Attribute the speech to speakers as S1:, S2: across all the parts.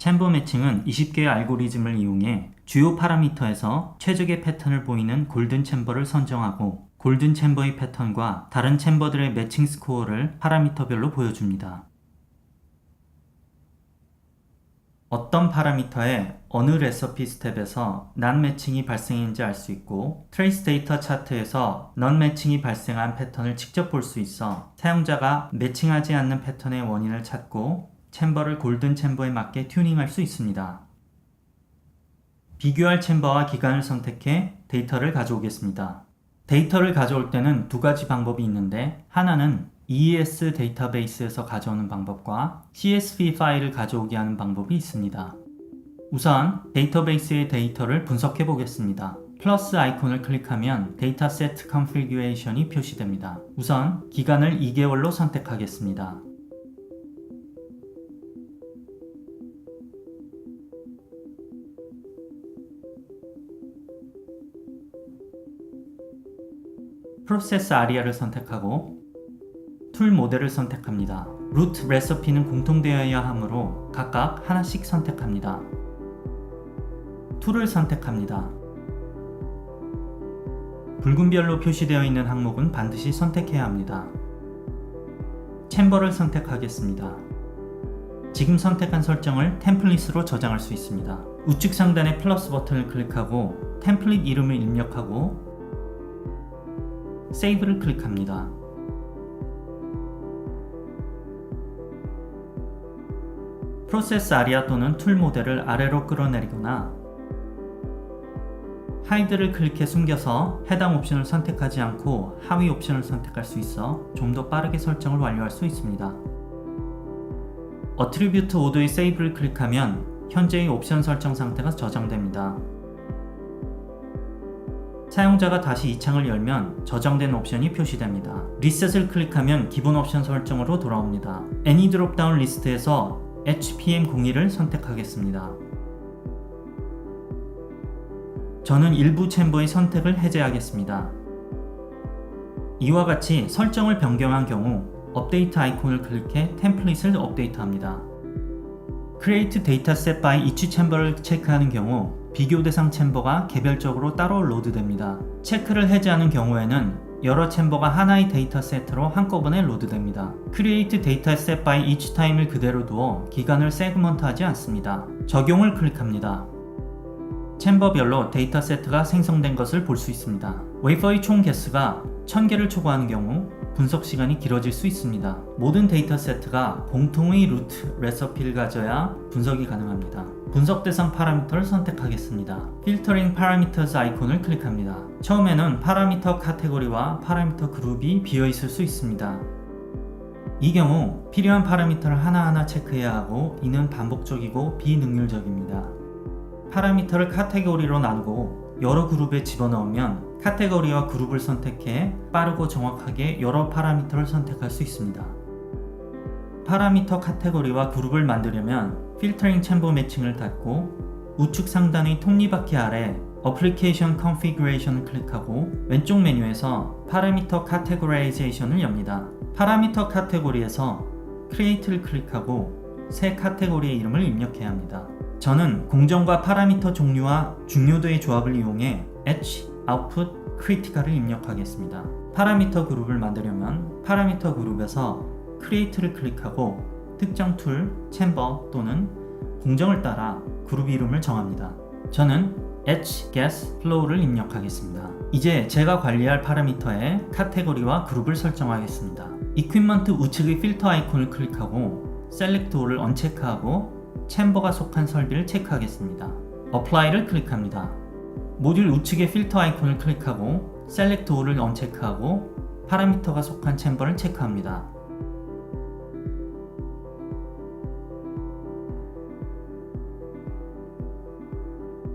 S1: 챔버 매칭은 20개의 알고리즘을 이용해 주요 파라미터에서 최적의 패턴을 보이는 골든 챔버를 선정하고 골든 챔버의 패턴과 다른 챔버들의 매칭 스코어를 파라미터별로 보여줍니다. 어떤 파라미터의 어느 레시피 스텝에서 난 매칭이 발생했는지 알 수 있고 트레이스 데이터 차트에서 넌 매칭이 발생한 패턴을 직접 볼 수 있어 사용자가 매칭하지 않는 패턴의 원인을 찾고 챔버를 골든 챔버에 맞게 튜닝할 수 있습니다. 비교할 챔버와 기간을 선택해 데이터를 가져오겠습니다. 데이터를 가져올 때는 두 가지 방법이 있는데 하나는 ES 데이터베이스에서 가져오는 방법과 CSV 파일을 가져오게 하는 방법이 있습니다. 우선 데이터베이스의 데이터를 분석해 보겠습니다. 플러스 아이콘을 클릭하면 데이터셋 컨피규레이션이 표시됩니다. 우선 기간을 2개월로 선택하겠습니다. 프로세스 아리아를 선택하고 툴 모델을 선택합니다. 루트 레시피는 공통되어야 하므로 각각 하나씩 선택합니다. 툴을 선택합니다. 붉은 별로 표시되어 있는 항목은 반드시 선택해야 합니다. 챔버를 선택하겠습니다. 지금 선택한 설정을 템플릿으로 저장할 수 있습니다. 우측 상단의 플러스 버튼을 클릭하고 템플릿 이름을 입력하고 세이브를 클릭합니다. 프로세스 아리아 또는 툴 모델을 아래로 끌어내리거나 하이드를 클릭해 숨겨서 해당 옵션을 선택하지 않고 하위 옵션을 선택할 수 있어 좀 더 빠르게 설정을 완료할 수 있습니다. 어트리뷰트 오더의 세이브를 클릭하면 현재의 옵션 설정 상태가 저장됩니다. 사용자가 다시 이 창을 열면 저장된 옵션이 표시됩니다. 리셋을 클릭하면 기본 옵션 설정으로 돌아옵니다. Any 드롭다운 리스트에서 HPM01을 선택하겠습니다. 저는 일부 챔버의 선택을 해제하겠습니다. 이와 같이 설정을 변경한 경우 업데이트 아이콘을 클릭해 템플릿을 업데이트합니다. Create Dataset by each Chamber를 체크하는 경우 비교 대상 챔버가 개별적으로 따로 로드됩니다. 체크를 해제하는 경우에는 여러 챔버가 하나의 데이터 세트로 한꺼번에 로드됩니다. Create Dataset by each time을 그대로 두어 기간을 세그먼트하지 않습니다. 적용을 클릭합니다. 챔버별로 데이터 세트가 생성된 것을 볼 수 있습니다. 웨이퍼의 총 개수가 1000개를 초과하는 경우 분석 시간이 길어질 수 있습니다. 모든 데이터 세트가 공통의 루트 레시피를 가져야 분석이 가능합니다. 분석 대상 파라미터를 선택하겠습니다. 필터링 파라미터즈 아이콘을 클릭합니다. 처음에는 파라미터 카테고리와 파라미터 그룹이 비어 있을 수 있습니다. 이 경우 필요한 파라미터를 하나하나 체크해야 하고 이는 반복적이고 비능률적입니다. 파라미터를 카테고리로 나누고 여러 그룹에 집어넣으면 카테고리와 그룹을 선택해 빠르고 정확하게 여러 파라미터를 선택할 수 있습니다. 파라미터 카테고리와 그룹을 만들려면 필터링 챔버 매칭을 닫고 우측 상단의 톱니바퀴 아래 어플리케이션 컨피그레이션을 클릭하고 왼쪽 메뉴에서 파라미터 카테고라이제이션을 엽니다. 파라미터 카테고리에서 크리에이트를 클릭하고 새 카테고리의 이름을 입력해야 합니다. 저는 공정과 파라미터 종류와 중요도의 조합을 이용해 H, Output, Critical을 입력하겠습니다. 파라미터 그룹을 만들려면 파라미터 그룹에서 Create를 클릭하고 특정 툴, 챔버 또는 공정을 따라 그룹 이름을 정합니다. 저는 H, Gas, Flow를 입력하겠습니다. 이제 제가 관리할 파라미터의 카테고리와 그룹을 설정하겠습니다. 이퀴먼트 우측의 필터 아이콘을 클릭하고 Select All을 언체크하고 챔버가 속한 설비를 체크하겠습니다. Apply를 클릭합니다. 모듈 우측의 필터 아이콘을 클릭하고 Select All을 언체크하고 파라미터가 속한 챔버를 체크합니다.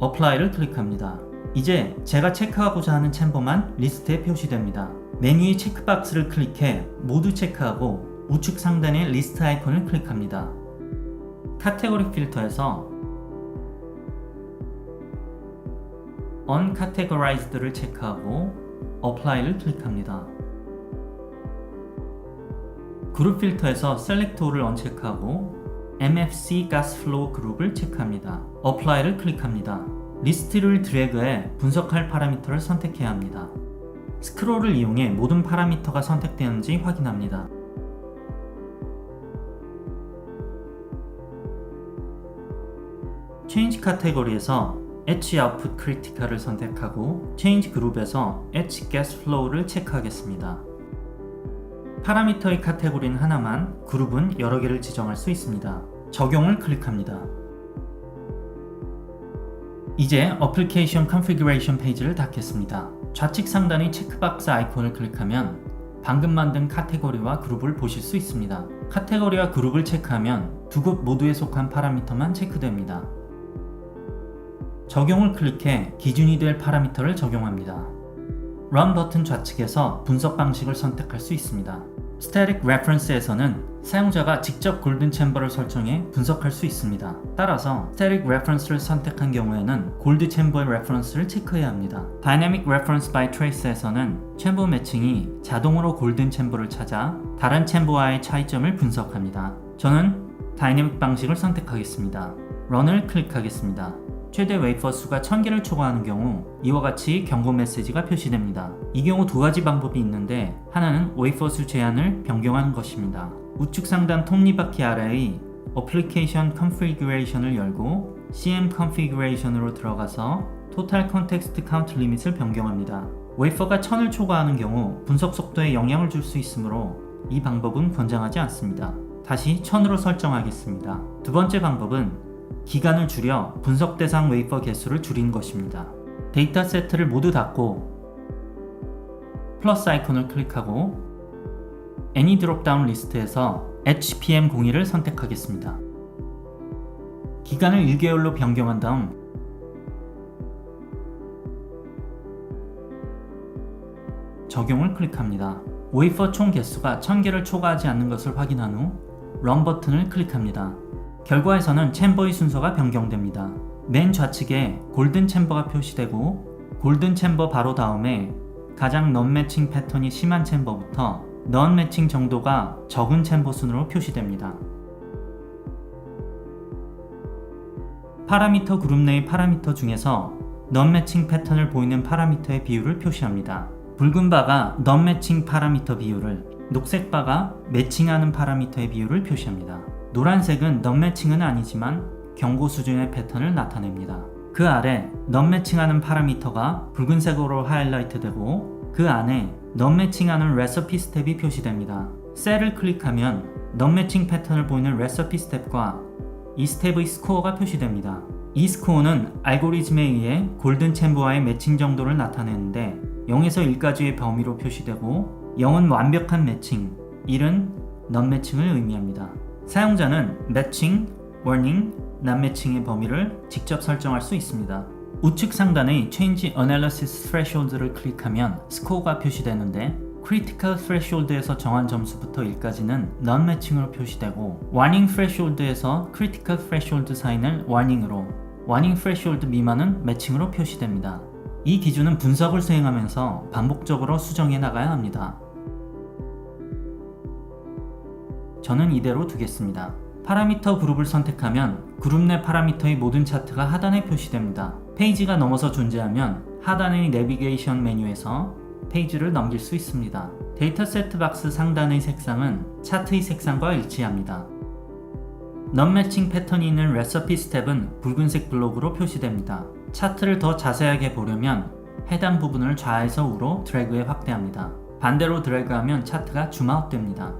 S1: Apply를 클릭합니다. 이제 제가 체크하고자 하는 챔버만 리스트에 표시됩니다. 메뉴의 체크박스를 클릭해 모두 체크하고 우측 상단의 리스트 아이콘을 클릭합니다. 카테고리 필터에서 Uncategorized를 체크하고 Apply를 클릭합니다. 그룹 필터에서 Select All을 언체크하고 MFC 가스 플로우 그룹을 체크합니다. Apply를 클릭합니다. 리스트를 드래그해 분석할 파라미터를 선택해야 합니다. 스크롤을 이용해 모든 파라미터가 선택되는지 확인합니다. Change 카테고리에서 H Output Critical을 선택하고 Change 그룹에서 H Gas Flow를 체크하겠습니다. 파라미터의 카테고리는 하나만, 그룹은 여러 개를 지정할 수 있습니다. 적용을 클릭합니다. 이제 Application Configuration 페이지를 닫겠습니다. 좌측 상단의 체크박스 아이콘을 클릭하면 방금 만든 카테고리와 그룹을 보실 수 있습니다. 카테고리와 그룹을 체크하면 두 곳 모두에 속한 파라미터만 체크됩니다. 적용을 클릭해 기준이 될 파라미터를 적용합니다. Run 버튼 좌측에서 분석 방식을 선택할 수 있습니다. Static Reference에서는 사용자가 직접 골든 챔버를 설정해 분석할 수 있습니다. 따라서 Static Reference를 선택한 경우에는 골드 챔버의 레퍼런스를 체크해야 합니다. Dynamic Reference by Trace에서는 챔버 매칭이 자동으로 골든 챔버를 찾아 다른 챔버와의 차이점을 분석합니다. 저는 다이내믹 방식을 선택하겠습니다. Run을 클릭하겠습니다. 최대 웨이퍼 수가 1000개를 초과하는 경우 이와 같이 경고 메시지가 표시됩니다. 이 경우 두 가지 방법이 있는데 하나는 웨이퍼 수 제한을 변경하는 것입니다. 우측 상단 톱니바퀴 아래의 Application Configuration을 열고 CM Configuration으로 들어가서 Total Context Count Limit을 변경합니다. 웨이퍼가 1000을 초과하는 경우 분석 속도에 영향을 줄 수 있으므로 이 방법은 권장하지 않습니다. 다시 1000으로 설정하겠습니다. 두 번째 방법은 기간을 줄여 분석 대상 웨이퍼 개수를 줄이는 것입니다. 데이터 세트를 모두 닫고 플러스 아이콘을 클릭하고 Any 드롭다운 리스트에서 HPM01을 선택하겠습니다. 기간을 1개월로 변경한 다음 적용을 클릭합니다. 웨이퍼 총 개수가 1000개를 초과하지 않는 것을 확인한 후 Run 버튼을 클릭합니다. 결과에서는 챔버의 순서가 변경됩니다. 맨 좌측에 골든 챔버가 표시되고 골든 챔버 바로 다음에 가장 넌 매칭 패턴이 심한 챔버부터 넌 매칭 정도가 적은 챔버 순으로 표시됩니다. 파라미터 그룹 내의 파라미터 중에서 넌 매칭 패턴을 보이는 파라미터의 비율을 표시합니다. 붉은 바가 넌 매칭 파라미터 비율을, 녹색 바가 매칭하는 파라미터의 비율을 표시합니다. 노란색은 넌 매칭은 아니지만 경고 수준의 패턴을 나타냅니다. 그 아래 넌 매칭하는 파라미터가 붉은색으로 하이라이트 되고 그 안에 넌 매칭하는 레시피 스텝이 표시됩니다. 셀을 클릭하면 넌 매칭 패턴을 보이는 레시피 스텝과 이 스텝의 스코어가 표시됩니다. 이 스코어는 알고리즘에 의해 골든 챔버와의 매칭 정도를 나타내는데 0에서 1까지의 범위로 표시되고 0은 완벽한 매칭, 1은 넌 매칭을 의미합니다. 사용자는 매칭, 워닝, 난 매칭의 범위를 직접 설정할 수 있습니다. 우측 상단의 Change Analysis Threshold를 클릭하면 스코어가 표시되는데 Critical Threshold에서 정한 점수부터 1까지는 넌 매칭으로 표시되고 Warning Threshold에서 Critical Threshold 사이는 warning으로, Warning Threshold 미만은 매칭으로 표시됩니다. 이 기준은 분석을 수행하면서 반복적으로 수정해 나가야 합니다. 저는 이대로 두겠습니다. 파라미터 그룹을 선택하면 그룹 내 파라미터의 모든 차트가 하단에 표시됩니다. 페이지가 넘어서 존재하면 하단의 내비게이션 메뉴에서 페이지를 넘길 수 있습니다. 데이터 세트 박스 상단의 색상은 차트의 색상과 일치합니다. 넌 매칭 패턴이 있는 레시피 스텝은 붉은색 블록으로 표시됩니다. 차트를 더 자세하게 보려면 해당 부분을 좌에서 우로 드래그해 확대합니다. 반대로 드래그하면 차트가 줌아웃됩니다.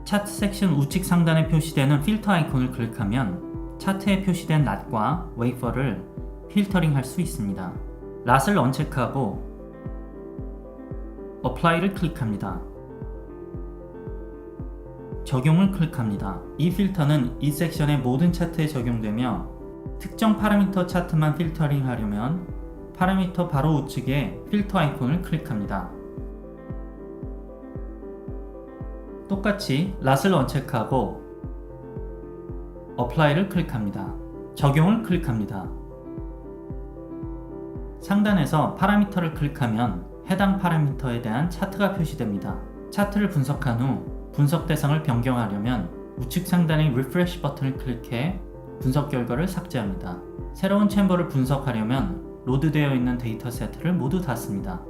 S1: 차트 섹션 우측 상단에 표시되는 필터 아이콘을 클릭하면 차트에 표시된 낫과 웨이퍼를 필터링 할 수 있습니다. 낫을 언체크하고 Apply를 클릭합니다. 적용을 클릭합니다. 이 필터는 이 섹션의 모든 차트에 적용되며 특정 파라미터 차트만 필터링 하려면 파라미터 바로 우측에 필터 아이콘을 클릭합니다. 똑같이 낫을 언체크하고 Apply를 클릭합니다. 적용을 클릭합니다. 상단에서 파라미터를 클릭하면 해당 파라미터에 대한 차트가 표시됩니다. 차트를 분석한 후 분석 대상을 변경하려면 우측 상단의 Refresh 버튼을 클릭해 분석 결과를 삭제합니다. 새로운 챔버를 분석하려면 로드되어 있는 데이터 세트를 모두 닫습니다.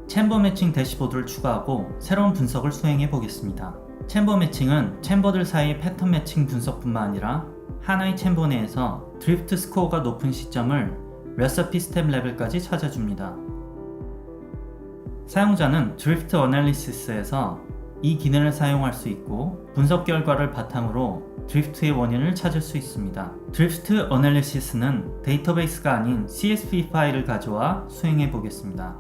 S1: 챔버 매칭 대시보드를 추가하고 새로운 분석을 수행해 보겠습니다. 챔버 매칭은 챔버들 사이의 패턴 매칭 분석뿐만 아니라 하나의 챔버 내에서 드리프트 스코어가 높은 시점을 레시피 스텝 레벨까지 찾아줍니다. 사용자는 드리프트 어널리시스에서 이 기능을 사용할 수 있고 분석 결과를 바탕으로 드리프트의 원인을 찾을 수 있습니다. 드리프트 어널리시스는 데이터베이스가 아닌 CSV 파일을 가져와 수행해 보겠습니다.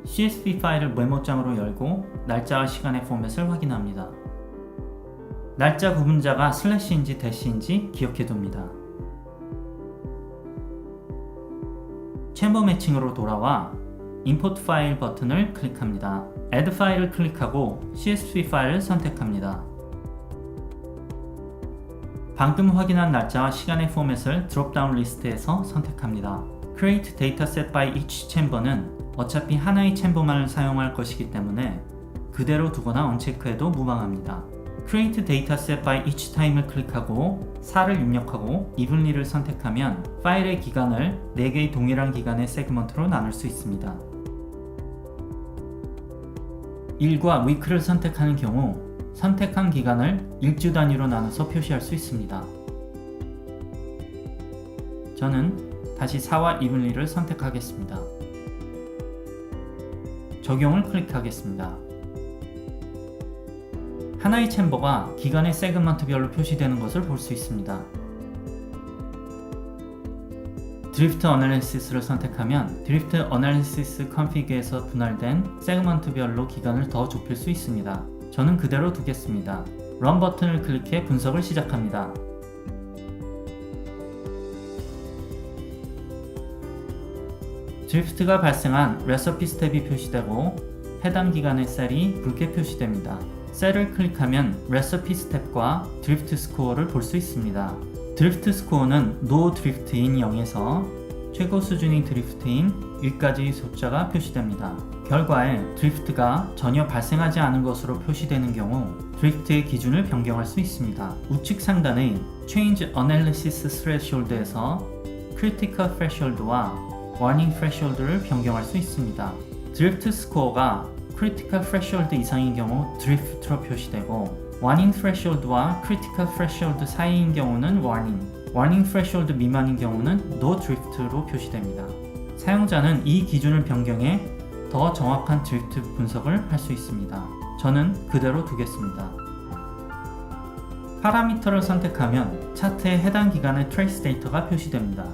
S1: CSV 파일을 메모장으로 열고 날짜와 시간의 포맷을 확인합니다. 날짜 구분자가 슬래시인지 대시인지 기억해둡니다. 챔버 매칭으로 돌아와 임포트 파일 버튼을 클릭합니다. Add 파일을 클릭하고 CSV 파일을 선택합니다. 방금 확인한 날짜와 시간의 포맷을 드롭다운 리스트에서 선택합니다. Create Dataset by each Chamber는 어차피 하나의 챔버만을 사용할 것이기 때문에 그대로 두거나 언체크해도 무방합니다. Create Dataset by each time을 클릭하고 4를 입력하고 evenly를 선택하면 파일의 기간을 4개의 동일한 기간의 세그먼트로 나눌 수 있습니다. 일과 week를 선택하는 경우 선택한 기간을 일주 단위로 나눠서 표시할 수 있습니다. 저는 다시 4와 evenly를 선택하겠습니다. 적용을 클릭하겠습니다. 하나의 챔버가 기간의 세그먼트별로 표시되는 것을 볼 수 있습니다. 드리프트 어널리시스를 선택하면 드리프트 어널리시스 컨피그에서 분할된 세그먼트별로 기간을 더 좁힐 수 있습니다. 저는 그대로 두겠습니다. 런 버튼을 클릭해 분석을 시작합니다. 드리프트가 발생한 레시피 스텝이 표시되고 해당 기간의 셀이 붉게 표시됩니다. 셀을 클릭하면 레시피 스텝과 드리프트 스코어를 볼 수 있습니다. 드리프트 스코어는 노 드리프트인 0에서 최고 수준인 드리프트인 1까지의 숫자가 표시됩니다. 결과에 드리프트가 전혀 발생하지 않은 것으로 표시되는 경우 드리프트의 기준을 변경할 수 있습니다. 우측 상단의 Change Analysis Threshold에서 Critical Threshold와 Warning Threshold를 변경할 수 있습니다. 드리프트 스코어가 크리티컬 threshold 이상인 경우 드리프트로 표시되고 warning threshold와 critical threshold 사이인 경우는 warning threshold 미만인 경우는 no drift로 표시됩니다. 사용자는 이 기준을 변경해 더 정확한 드리프트 분석을 할 수 있습니다. 저는 그대로 두겠습니다. 파라미터를 선택하면 차트에 해당 기간의 트레이스 데이터가 표시됩니다.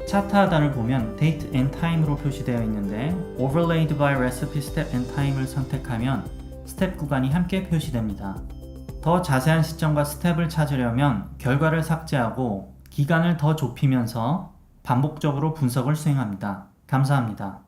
S1: 차트 하단을 보면 Date and Time으로 표시되어 있는데 Overlaid by Recipe Step and Time을 선택하면 스텝 구간이 함께 표시됩니다. 더 자세한 시점과 스텝을 찾으려면 결과를 삭제하고 기간을 더 좁히면서 반복적으로 분석을 수행합니다. 감사합니다.